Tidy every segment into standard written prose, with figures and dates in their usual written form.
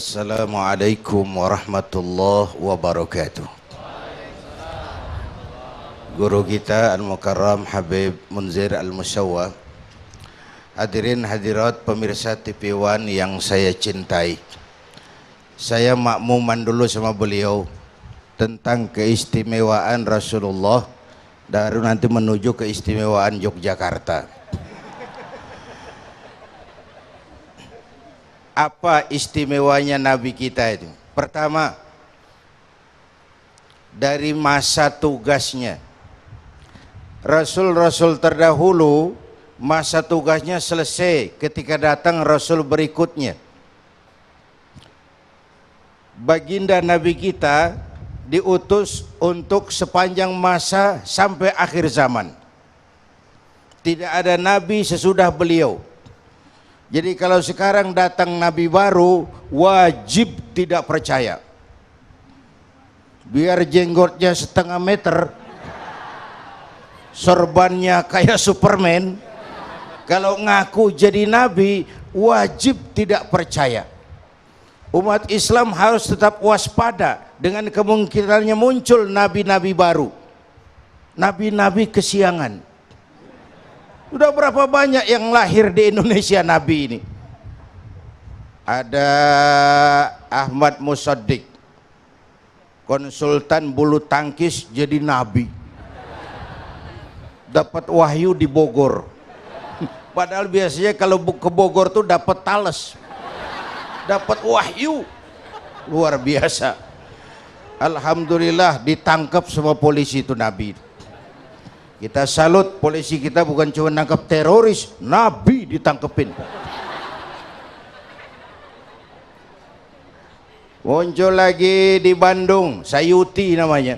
Assalamualaikum warahmatullahi wabarakatuh. Guru kita Al-Mukarram Habib Munzir Al-Musyawwa, hadirin hadirat pemirsa TV One yang saya cintai. Saya makmuman dulu sama beliau tentang keistimewaan Rasulullah, baru nanti menuju keistimewaan Yogyakarta. Apa istimewanya Nabi kita itu? Pertama, dari masa tugasnya. Rasul-rasul terdahulu masa tugasnya selesai ketika datang Rasul berikutnya. Baginda Nabi kita diutus untuk sepanjang masa sampai akhir zaman. Tidak ada Nabi sesudah beliau. Jadi kalau sekarang datang Nabi baru, wajib tidak percaya. Biar jenggotnya setengah meter, sorbannya kayak Superman, kalau ngaku jadi Nabi, wajib tidak percaya. Umat Islam harus tetap waspada dengan kemungkinannya muncul nabi-nabi baru, nabi-nabi kesiangan. Sudah berapa banyak yang lahir di Indonesia nabi ini? Ada Ahmad Musaddiq, konsultan bulu tangkis jadi nabi. Dapat wahyu di Bogor. Padahal biasanya kalau ke Bogor tuh dapat tales. Dapat wahyu. Luar biasa. Alhamdulillah ditangkap sama polisi itu nabi. Kita salut, polisi kita bukan cuma nangkap teroris, nabi ditangkepin. Muncul lagi di Bandung, Sayuti namanya.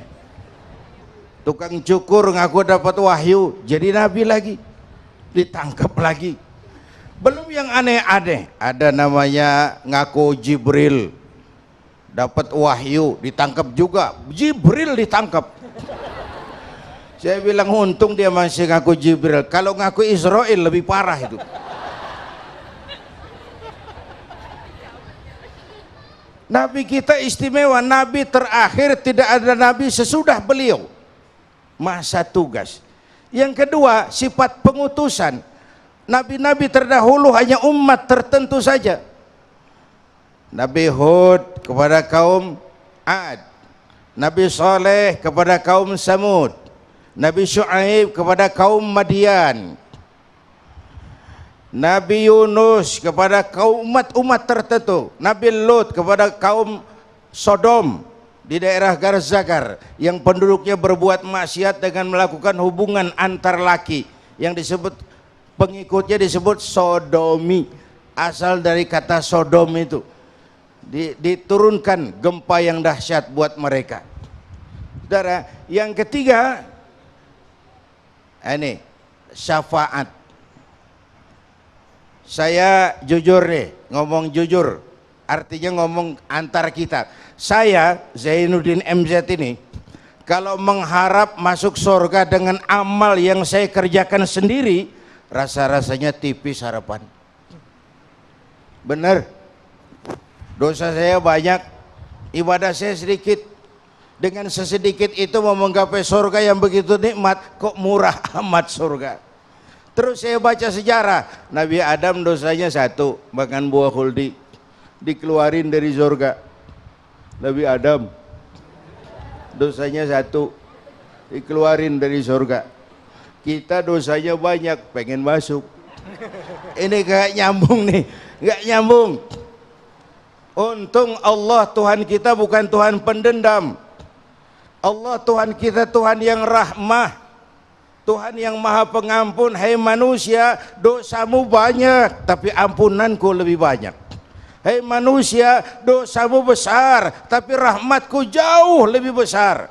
Tukang cukur ngaku dapat wahyu, jadi nabi lagi. Ditangkap lagi. Belum yang aneh-aneh, ada namanya ngaku Jibril. Dapat wahyu, ditangkap juga. Jibril ditangkap. Saya bilang untung dia masih ngaku Jibril. Kalau ngaku Israel lebih parah itu. Nabi kita istimewa, nabi terakhir, tidak ada nabi sesudah beliau. Masa tugas. Yang kedua, sifat pengutusan. Nabi-nabi terdahulu hanya umat tertentu saja. Nabi Hud kepada kaum Ad, Nabi Saleh kepada kaum Samud, Nabi Syuaib kepada kaum Madian, Nabi Yunus kepada kaum umat-umat tertentu, Nabi Lut kepada kaum Sodom di daerah Garzagar yang penduduknya berbuat maksiat dengan melakukan hubungan antar laki, yang disebut pengikutnya disebut sodomi, asal dari kata Sodom itu. Diturunkan gempa yang dahsyat buat mereka. Saudara, yang ketiga ini syafaat. Saya jujur nih, ngomong jujur, artinya ngomong antar kita. Saya Zainuddin MZ ini kalau mengharap masuk surga dengan amal yang saya kerjakan sendiri, rasa-rasanya tipis harapan. Benar, dosa saya banyak, ibadah saya sedikit. Dengan sesedikit itu mau menggapai surga yang begitu nikmat, kok murah amat surga. Terus saya baca sejarah, Nabi Adam dosanya satu, makan buah khuldi, dikeluarin dari surga. Nabi Adam dosanya satu, dikeluarin dari surga. Kita dosanya banyak, pengen masuk. Ini gak nyambung nih, gak nyambung. Untung Allah Tuhan kita bukan Tuhan pendendam. Allah Tuhan kita Tuhan yang rahmah, Tuhan yang maha pengampun. Hai manusia, dosamu banyak tapi ampunanku lebih banyak. Hai manusia, dosamu besar tapi rahmatku jauh lebih besar.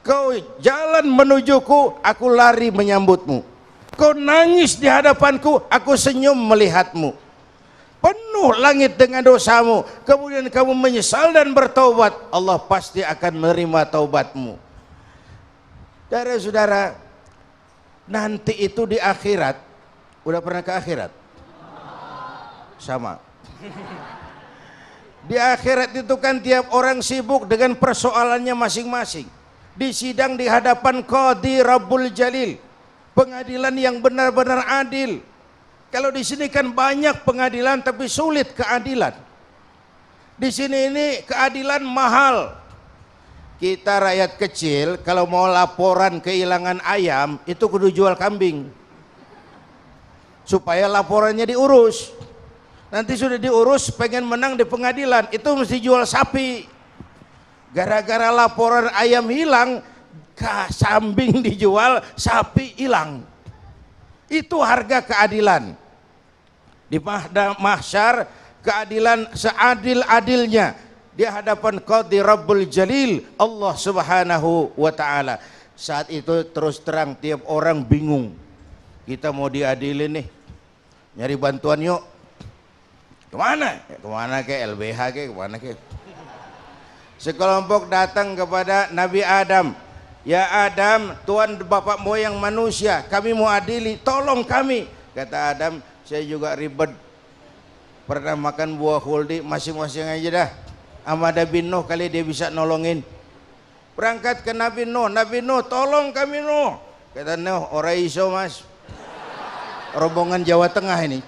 Kau jalan menujuku, aku lari menyambutmu. Kau nangis di hadapanku, aku senyum melihatmu. Penuh langit dengan dosamu, kemudian kamu menyesal dan bertaubat, Allah pasti akan menerima taubatmu. Saudara-saudara, nanti itu di akhirat. Udah pernah ke akhirat? Sama. Di akhirat itu kan tiap orang sibuk dengan persoalannya masing-masing. Di sidang di hadapan Qadhi Rabbul Jalil, pengadilan yang benar-benar adil. Kalau di sini kan banyak pengadilan tapi sulit keadilan. Di sini ini keadilan mahal. Kita rakyat kecil kalau mau laporan kehilangan ayam itu kudu jual kambing supaya laporannya diurus. Nanti sudah diurus, pengen menang di pengadilan, itu mesti jual sapi. Gara-gara laporan ayam hilang, kambing dijual, sapi hilang. Itu harga keadilan. Di mahsyar, keadilan seadil-adilnya di hadapan Qadhi Rabbul Jalil, Allah Subhanahu wa Ta'ala. Saat itu terus terang tiap orang bingung. Kita mau diadilin nih, nyari bantuan yuk. Kemana? Kemana ke LBH ke? Kemana ke? Sekelompok datang kepada Nabi Adam. Ya Adam, Tuhan bapak moyang manusia, kami mau adili, tolong kami. Kata Adam, saya juga ribet. Pernah makan buah khuldi, masing-masing aja dah. Sama Nabi Nuh kali dia bisa nolongin. Berangkat ke Nabi Nuh, Nabi Nuh tolong kami Nuh. Kata Nuh, ora iso mas. Rombongan Jawa Tengah ini.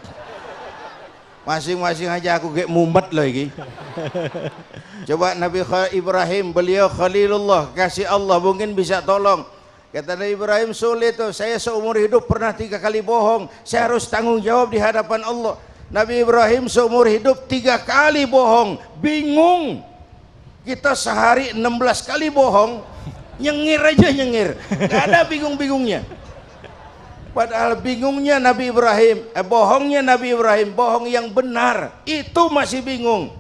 Masing-masing aja aku kayak mumet lagi. Coba Nabi Ibrahim, beliau Khalilullah, kasih Allah, mungkin bisa tolong. Kata Nabi Ibrahim, sulit tuh, saya seumur hidup pernah 3 kali bohong, saya harus tanggung jawab di hadapan Allah. Nabi Ibrahim seumur hidup 3 kali bohong, bingung. Kita sehari 16 kali bohong, nyengir aja nyengir, gak ada bingung-bingungnya. Padahal bingungnya Nabi Ibrahim, bohongnya Nabi Ibrahim, bohong yang benar, itu masih bingung.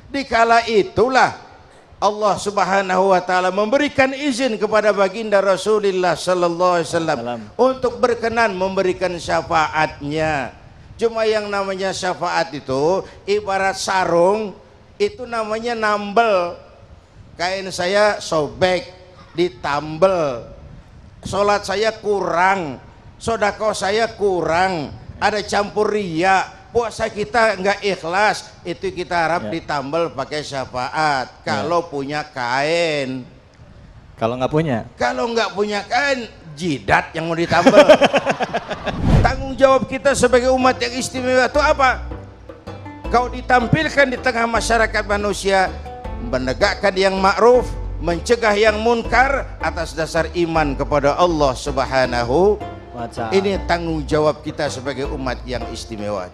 Dikala itulah Allah Subhanahu wa Ta'ala memberikan izin kepada baginda Rasulullah sallallahu alaihi wasallam untuk berkenan memberikan syafaatnya. Cuma yang namanya syafaat itu ibarat sarung, itu namanya nambel. Kain saya sobek, ditambel. Salat saya kurang, sedekah saya kurang, ada campur riya, puasa kita enggak ikhlas, itu kita harap ditambal pakai syafaat. Kalau punya kain. Kalau nggak punya kain, jidat yang mau ditambal. Tanggung jawab kita sebagai umat yang istimewa itu apa? Kau ditampilkan di tengah masyarakat manusia, menegakkan yang ma'ruf, mencegah yang munkar atas dasar iman kepada Allah Subhanahu. Ini tanggung jawab kita sebagai umat yang istimewa.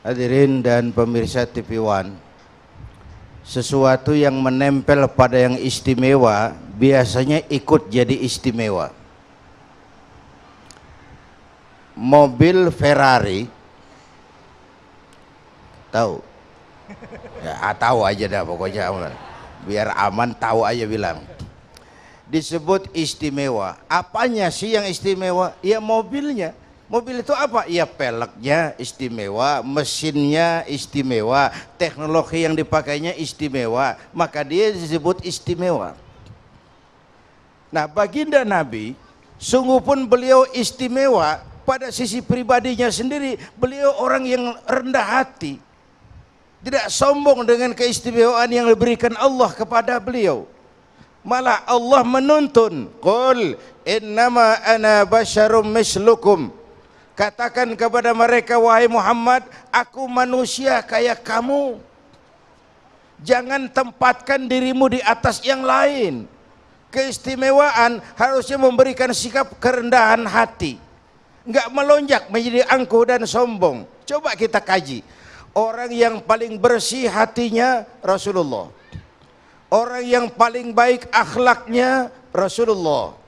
Hadirin dan pemirsa TV One, sesuatu yang menempel pada yang istimewa biasanya ikut jadi istimewa. Mobil Ferrari, tahu? Ya, tahu aja dah pokoknya, biar aman tahu aja bilang. Disebut istimewa. Apanya sih yang istimewa? Ya mobilnya. Mobil itu apa? Ya peleknya istimewa, mesinnya istimewa, teknologi yang dipakainya istimewa, maka dia disebut istimewa. Nah, baginda Nabi, sungguh pun beliau istimewa pada sisi pribadinya sendiri. Beliau orang yang rendah hati, tidak sombong dengan keistimewaan yang diberikan Allah kepada beliau. Malah Allah menuntun, qul innama ana basyarum mislukum. Katakan kepada mereka, wahai Muhammad, aku manusia kayak kamu. Jangan tempatkan dirimu di atas yang lain. Keistimewaan harusnya memberikan sikap kerendahan hati, enggak melonjak menjadi angkuh dan sombong. Coba kita kaji. Orang yang paling bersih hatinya Rasulullah. Orang yang paling baik akhlaknya Rasulullah.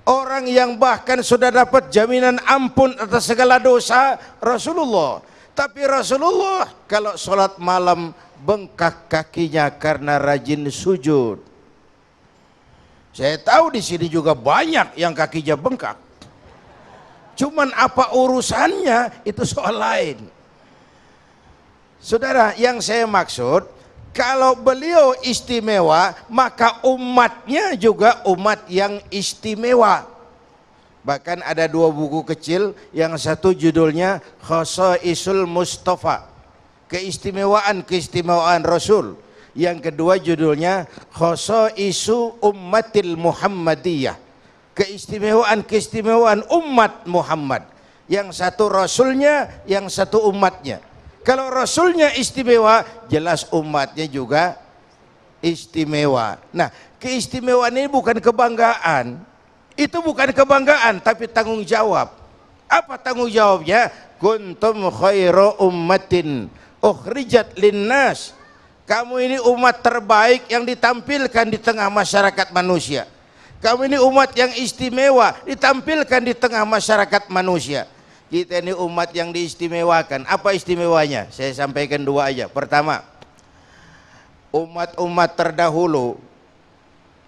Orang yang bahkan sudah dapat jaminan ampun atas segala dosa Rasulullah. Tapi Rasulullah kalau sholat malam bengkak kakinya karena rajin sujud. Saya tahu di sini juga banyak yang kakinya bengkak. Cuman apa urusannya itu soal lain. Saudara, yang saya maksud, Kalau beliau istimewa, maka umatnya juga umat yang istimewa. Bahkan ada dua buku kecil, yang satu judulnya Khasaisul Mustafa, keistimewaan Rasul. Yang kedua judulnya Khasaisu Ummatil Muhammadiyah, keistimewaan umat Muhammad. Yang satu Rasulnya, yang satu umatnya. Kalau Rasulnya istimewa, jelas umatnya juga istimewa. Nah, keistimewaan ini bukan kebanggaan. Itu bukan kebanggaan, tapi tanggung jawab. Apa tanggung jawabnya? Kuntum khairu ummatin ukhrijat linnas. Kamu ini umat terbaik yang ditampilkan di tengah masyarakat manusia. Kamu ini umat yang istimewa ditampilkan di tengah masyarakat manusia. Kita ini umat yang diistimewakan. Apa istimewanya? Saya sampaikan dua aja. Pertama, umat-umat terdahulu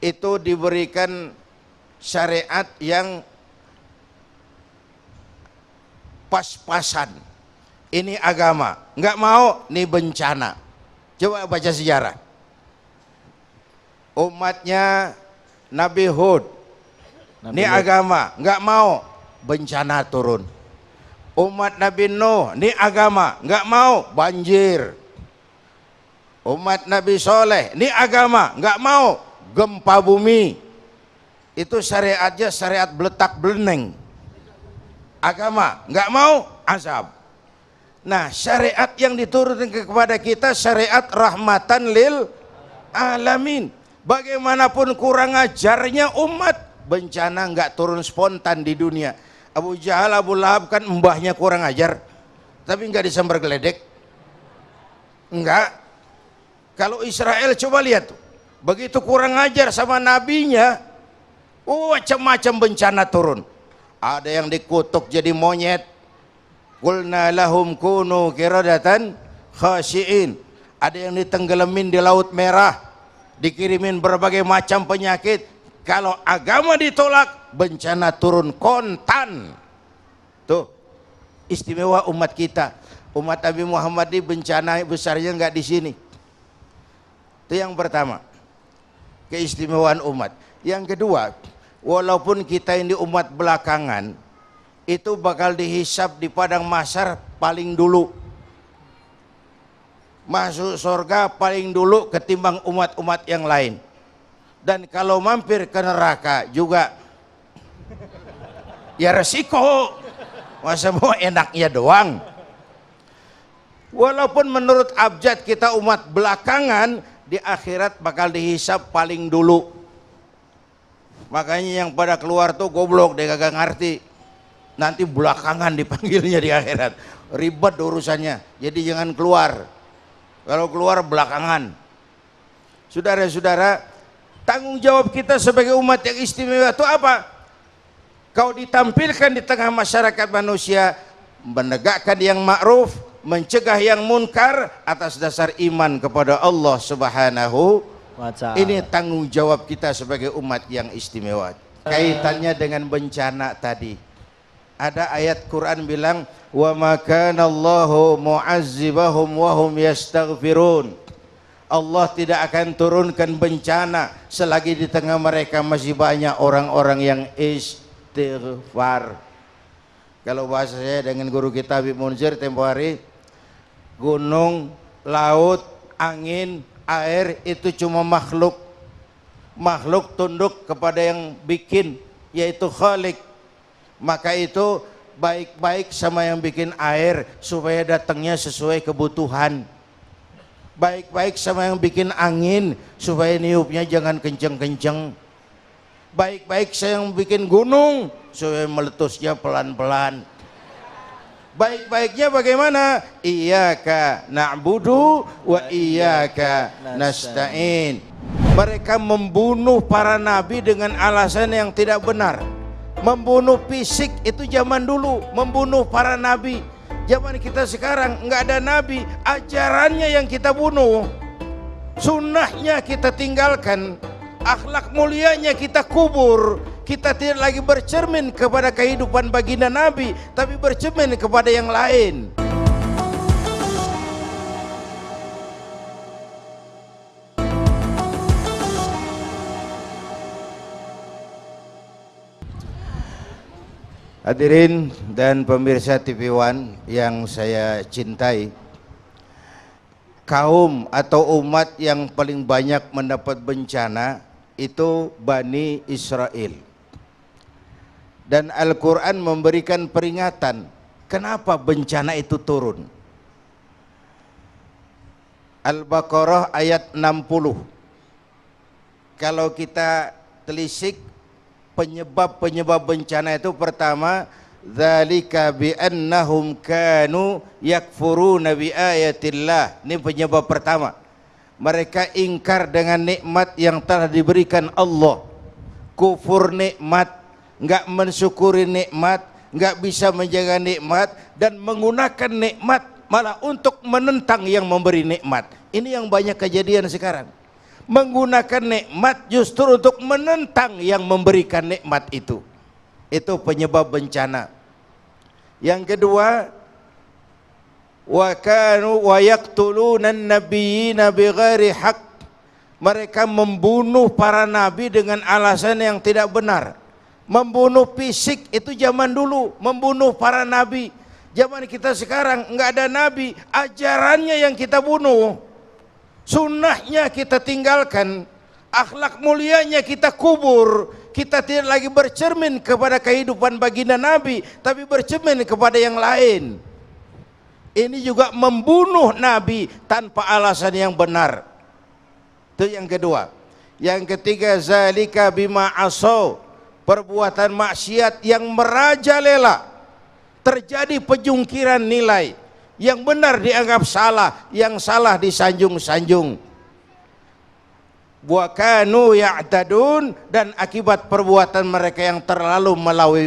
itu diberikan syariat yang pas-pasan. Ini agama, nggak mau, ini bencana. Coba baca sejarah. Umatnya Nabi Hud, ini agama, nggak mau, bencana turun. Umat Nabi Nuh, ini agama, nggak mau, banjir. Umat Nabi Soleh, ini agama, nggak mau, gempa bumi. Itu syariatnya syariat beletak beleneng. Agama, nggak mau, azab. Nah, syariat yang diturunkan kepada kita syariat rahmatan lil alamin. Bagaimanapun kurang ajarnya umat, bencana nggak turun spontan di dunia. Abu Jahal, Abu Lahab kan mbahnya kurang ajar, tapi nggak disambar geledek. Enggak. Kalau Israel coba lihat tuh, begitu kurang ajar sama nabinya, macam-macam bencana turun. Ada yang dikutuk jadi monyet. Qulna lahum kunu qiradatan khashiin. Ada yang ditenggelamin di Laut Merah, dikirimin berbagai macam penyakit. Kalau agama ditolak, bencana turun kontan. Tuh, istimewa umat kita. Umat Nabi Muhammad ini bencana besarnya nggak di sini. Itu yang pertama, keistimewaan umat. Yang kedua, walaupun kita ini umat belakangan, itu bakal dihisab di padang mahsyar paling dulu. Masuk surga paling dulu ketimbang umat-umat yang lain. Dan kalau mampir ke neraka juga ya resiko. Masa mau enaknya doang. Walaupun menurut abjad kita umat belakangan, di akhirat bakal dihisab paling dulu. Makanya yang pada keluar tuh goblok, dia kagak ngerti. Nanti belakangan dipanggilnya di akhirat. Ribet urusannya. Jadi jangan keluar. Kalau keluar belakangan. Saudara-saudara, tanggung jawab kita sebagai umat yang istimewa itu apa? Kau ditampilkan di tengah masyarakat manusia, menegakkan yang ma'ruf, mencegah yang munkar atas dasar iman kepada Allah Subhanahu wa Ta'ala. Ini tanggung jawab kita sebagai umat yang istimewa. Kaitannya dengan bencana tadi. Ada ayat Quran bilang, "Wa ma kana Allahu mu'azzibahum wa hum yastaghfirun." Allah tidak akan turunkan bencana selagi di tengah mereka masih banyak orang-orang yang istighfar. Kalau bahasa saya dengan guru kita Habib Munzir tempo hari, gunung, laut, angin, air itu cuma makhluk. Makhluk tunduk kepada yang bikin, yaitu Khalik. Maka itu baik-baik sama yang bikin air supaya datangnya sesuai kebutuhan. Baik-baik sama yang bikin angin supaya niupnya jangan kenceng-kenceng. Baik-baik sama yang bikin gunung supaya meletusnya pelan-pelan. Baik-baiknya bagaimana? Iyyaka na'budu wa iyyaka nasta'in. Mereka membunuh para nabi dengan alasan yang tidak benar. Membunuh fisik itu zaman dulu, membunuh para nabi. Zaman kita sekarang nggak ada nabi, ajarannya yang kita bunuh, sunnahnya kita tinggalkan, akhlak mulianya kita kubur. Kita tidak lagi bercermin kepada kehidupan baginda Nabi, tapi bercermin kepada yang lain. Hadirin dan pemirsa TV One yang saya cintai, kaum atau umat yang paling banyak mendapat bencana itu Bani Israel. Dan Al-Quran memberikan peringatan kenapa bencana itu turun. Al-Baqarah ayat 60. Kalau kita telisik penyebab bencana itu, pertama, dzalika bi annahum kanu yakfuruna bi ayatillah. Ini penyebab pertama. Mereka ingkar dengan nikmat yang telah diberikan Allah. Kufur nikmat, enggak mensyukuri nikmat, enggak bisa menjaga nikmat, dan menggunakan nikmat malah untuk menentang yang memberi nikmat. Ini yang banyak kejadian sekarang. Menggunakan nikmat justru untuk menentang yang memberikan nikmat itu. Itu penyebab bencana. Yang kedua, wa kanu wa yaqtuluna an-nabiyyina bighairi haqq. Mereka membunuh para nabi dengan alasan yang tidak benar. Membunuh fisik itu zaman dulu, membunuh para nabi. Zaman kita sekarang enggak ada nabi, ajarannya yang kita bunuh. Sunnahnya kita tinggalkan, akhlak mulianya kita kubur. Kita tidak lagi bercermin kepada kehidupan baginda Nabi, tapi bercermin kepada yang lain. Ini juga membunuh Nabi tanpa alasan yang benar. Itu yang kedua. Yang ketiga, zalika bima asau, perbuatan maksiat yang merajalela. Terjadi penjungkiran nilai. Yang benar dianggap salah, yang salah disanjung-sanjung. Wa kanu ya'tadun, dan akibat perbuatan mereka yang terlalu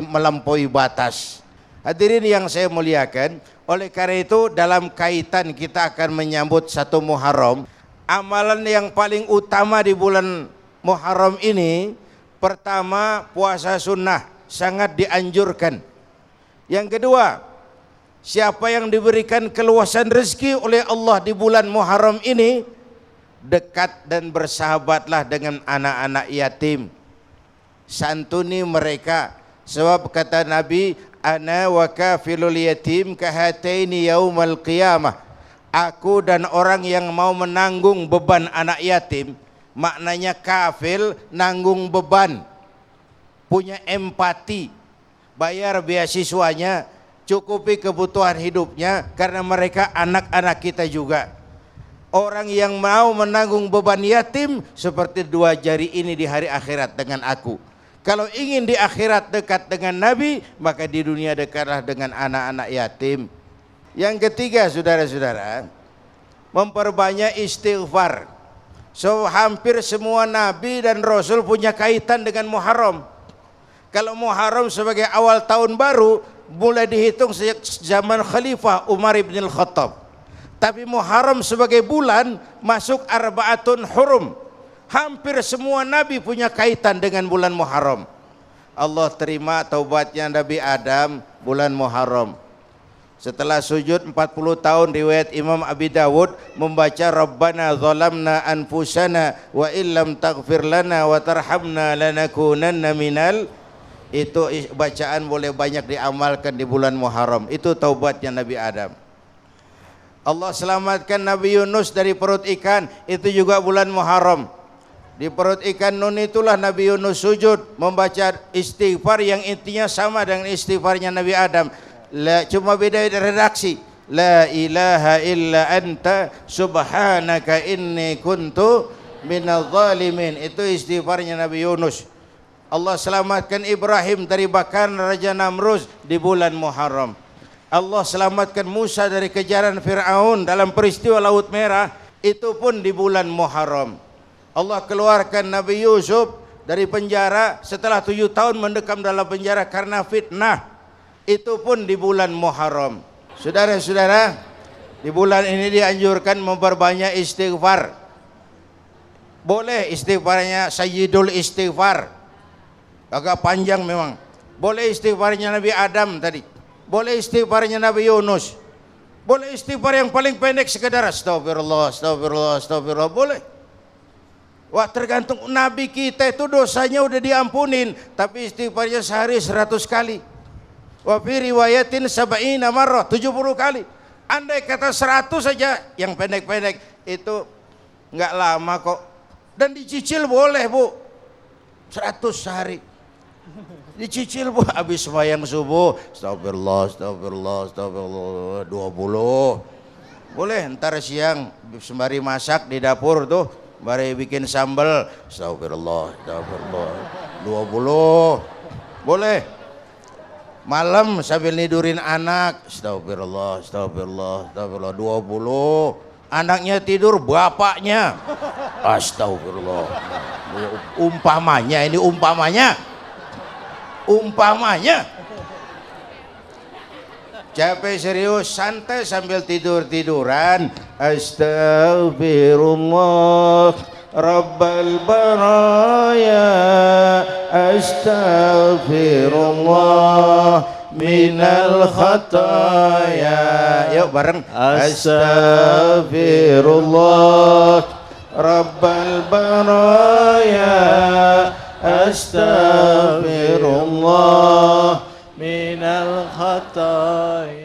melampaui batas. Hadirin yang saya muliakan, oleh karena itu dalam kaitan kita akan menyambut 1 Muharram, amalan yang paling utama di bulan Muharram ini, pertama puasa sunnah, sangat dianjurkan. Yang kedua, siapa yang diberikan keluasan rezeki oleh Allah di bulan Muharram ini, dekat dan bersahabatlah dengan anak-anak yatim. Santuni mereka. Sebab kata Nabi, ana wa kafilul yatim kahataini yaumal qiyamah. Aku dan orang yang mau menanggung beban anak yatim, maknanya kafil, nanggung beban, punya empati, bayar beasiswanya, cukupi kebutuhan hidupnya, karena mereka anak-anak kita juga. Orang yang mau menanggung beban yatim seperti 2 jari ini di hari akhirat dengan aku. Kalau ingin di akhirat dekat dengan Nabi, maka di dunia dekatlah dengan anak-anak yatim. Yang ketiga, saudara-saudara, memperbanyak istighfar. So hampir semua Nabi dan Rasul punya kaitan dengan Muharram. Kalau Muharram sebagai awal tahun baru, mulai dihitung sejak zaman Khalifah Umar ibn al-Khattab. Tapi Muharram sebagai bulan masuk Arba'atun Hurum. Hampir semua Nabi punya kaitan dengan bulan Muharram. Allah terima taubatnya Nabi Adam bulan Muharram. Setelah sujud 40 tahun, riwayat Imam Abi Dawud membaca Rabbana zalamna anfusana wa illam taghfir lana wa tarhamna lanakunanna minal. Itu bacaan boleh banyak diamalkan di bulan Muharram. Itu taubatnya Nabi Adam. Allah selamatkan Nabi Yunus dari perut ikan, itu juga bulan Muharram. Di perut ikan Nun itulah Nabi Yunus sujud membaca istighfar yang intinya sama dengan istighfarnya Nabi Adam. Cuma beda redaksi. La ilaha illa anta subhanaka inni kuntu minadh zalimin. Itu istighfarnya Nabi Yunus. Allah selamatkan Ibrahim dari bakaran Raja Namrud di bulan Muharram. Allah selamatkan Musa dari kejaran Fir'aun dalam peristiwa Laut Merah, itu pun di bulan Muharram. Allah keluarkan Nabi Yusuf dari penjara setelah 7 tahun mendekam dalam penjara karena fitnah, itu pun di bulan Muharram. Saudara-saudara, di bulan ini dianjurkan memperbanyak istighfar. Boleh istighfarnya Sayyidul Istighfar, agak panjang memang. Boleh istighfarnya Nabi Adam tadi. Boleh istighfarnya Nabi Yunus. Boleh istighfar yang paling pendek sekedar astagfirullah, astagfirullah, astagfirullah. Boleh. Wah, tergantung. Nabi kita itu dosanya udah diampunin, tapi istighfarnya sehari 100 kali. Wa fi riwayatin sab'ina marrah, 70 kali. Andai kata 100 saja yang pendek-pendek itu nggak lama kok. Dan dicicil boleh, Bu. 100 sehari. Dicicil, Bu. Habis sembahyang subuh, astagfirullah, astagfirullah, astagfirullah, 20. Boleh, ntar siang sembari masak di dapur tuh, sembari bikin sambal, astagfirullah, astagfirullah, 20. Boleh. Malam sambil nidurin anak, astagfirullah, astagfirullah, astagfirullah, 20. Anaknya tidur, bapaknya, astagfirullah. Umpamanya, ini umpamanya. Capek serius, santai sambil tidur-tiduran, astagfirullah Rabbal baraya, astaghfirullah minal khataya. Yuk bareng, astaghfirullah Rabbal baraya, astaghfirullah minal khataya.